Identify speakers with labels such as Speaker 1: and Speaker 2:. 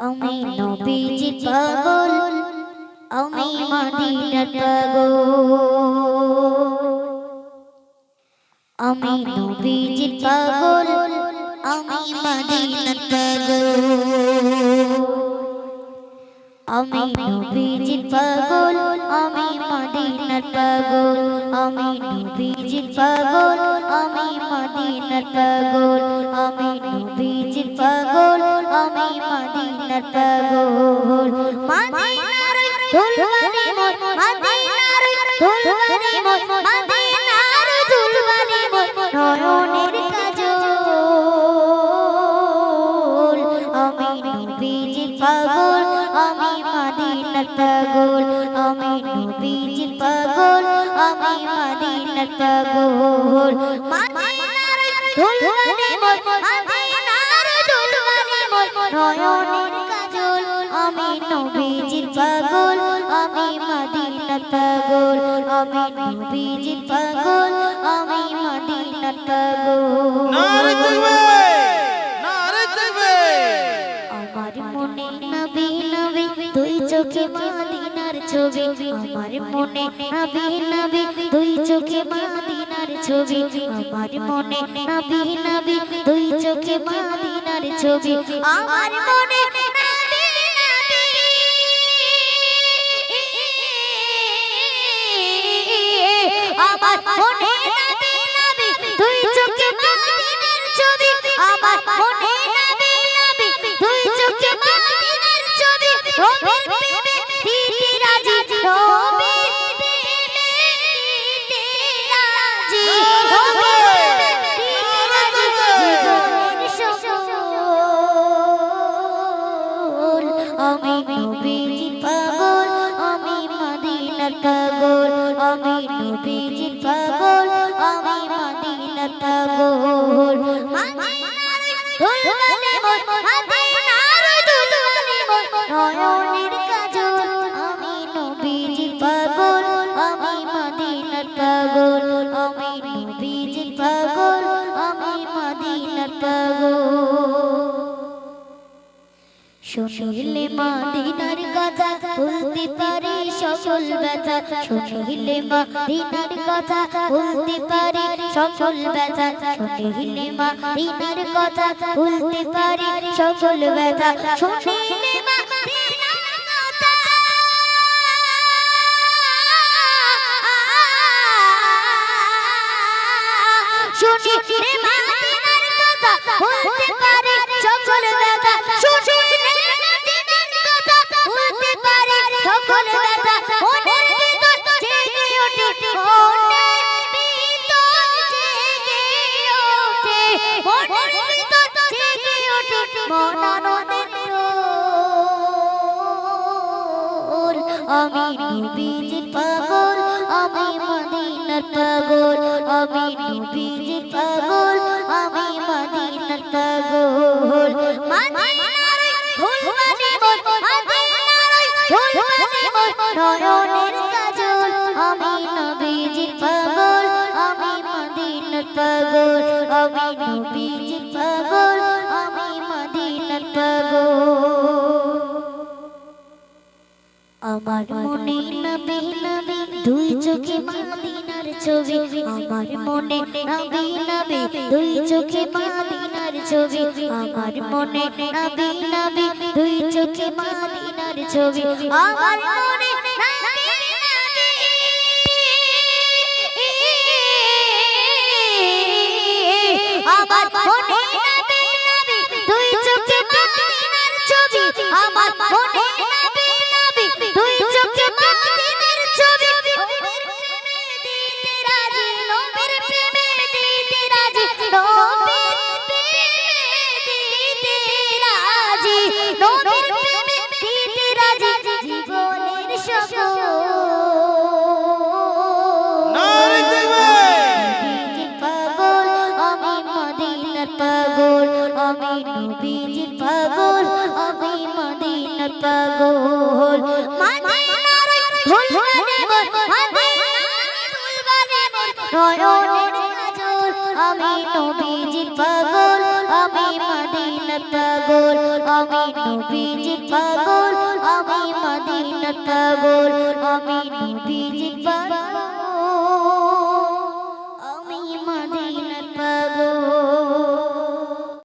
Speaker 1: আমি নবীজির পাগল, আমি মদিনার পাগল। আমি নবীজির পাগল, আমি মদিনার পাগল। আমি নবীজির পাগল, আমি মদিনার পাগল। আমি নবীজির পাগল, আমি মদিনার পাগল। আমি নবীজির পাগল, আমি মদিনার পাগল। মদিনার দুলবানি মোর, মদিনার দুলবানি মোর, মদিনার দুলবানি মোর নয়নের কাজল। আমি নবীজির পাগল, আমি মদিনার পাগল। আমি নবীজির পাগল, আমি মদিনার পাগল। মদিনার দুলবানি মোর, মদিনার দুলবানি মোর নয়নের কাজল। আমি নবীজির পাগল, আমি মদিনার পাগল। আমি নবীজির পাগল, আমি মদিনার পাগল।
Speaker 2: নারে তাকবীর, নারে তাকবীর।
Speaker 1: আমার মনে নবী নবী দুই চোখে মদিনার ছবি। আমার মনে নবী নবী দুই চোখে মদিনার ছবি। আমার মনে নবী নবী দুই চোখে মদিনার ছবি। আমার মনে নবী নবী, আমার মনে নবী নবী দুই চোখে মদিনার ছবি। আমার মনে নবী নবী দুই চোখে মদিনার ছবি। নবীর প্রেমে দিতে রাজি, নবীর প্রেমে দিতে রাজি, নবীর প্রেমে দিতে রাজি জীবনের সকল। আমি নবীজির পাগল, আমি মদিনার পাগল। আমি নবীজির পাগল, আমি মদিনার পাগল। মদিনার দুলবানি মোর, মদিনার দুলবানি মোর নয়নের কাজল। আমি নবীজির পাগল, আমি মদিনার পাগল। আমি নবীজির পাগল, আমি মদিনার পাগল। শুনিলে মদিনার কথা বলতে পারি সকল ব্যথা। শুনিলে মদিনার কথা বলতে পারি সকল ব্যথা। শুনিলে মদিনার কথা বলতে পারি সকল ব্যথা। শুনিলে মদিনার কথা, শুনিলে মদিনার কথা বলতে পারি সকল ব্যথা। শুনিলে মদিনার কথা বলতে পারি সকল ব্যথা। মনের ভিতর জেগে ওঠে, মনের ভিতর জেগে ওঠে, মনের ভিতর জেগে ওঠে মন আনন্দের রোল। আমি নবীজির পাগল, আমি মদিনার পাগল। আমি নবীজির পাগল, আমি মদিনার পাগল। মদিনার দুলবানি মোর, মদিনার দুলবানি মোর নয়নের কাজল। আমি নবীজির পাগল, আমি মদিনার পাগল। আমি নবীজির পাগল, আমি মদিনার পাগল। আমার মনে নবী নবী দুই চোখে মদিনার ছবি। আমার মনে নবী নবী দুই চোখে মদিনার ছবি। আমার মনে নবী নবী দুই চোখে মদিনার ছবি। আমার মনে নবী নবী, আমার মনে নবী নবী দুই চোখে মদিনার ছবি। আমার মনে নবী নবী দুই চোখে মদিনার ছবি। নবীর প্রেমে দিতে রাজি, নবীর প্রেমে দিতে রাজি, নবীর প্রেমে দিতে রাজি জীবনের সকল।
Speaker 2: নারে তাকবীর।
Speaker 1: পাগল, আমি মদিনার পাগল। আমি নবীজির পাগল, আমি মদিনার পাগল। মদিনার দুলবানি মোর, মদিনার দুলবানি মোর নয়নের কাজল। আমি নবীজির পাগল আমি মদিনার পাগল আমি নবীজির পাগল আমি মদিনার পাগল আমি নবীজির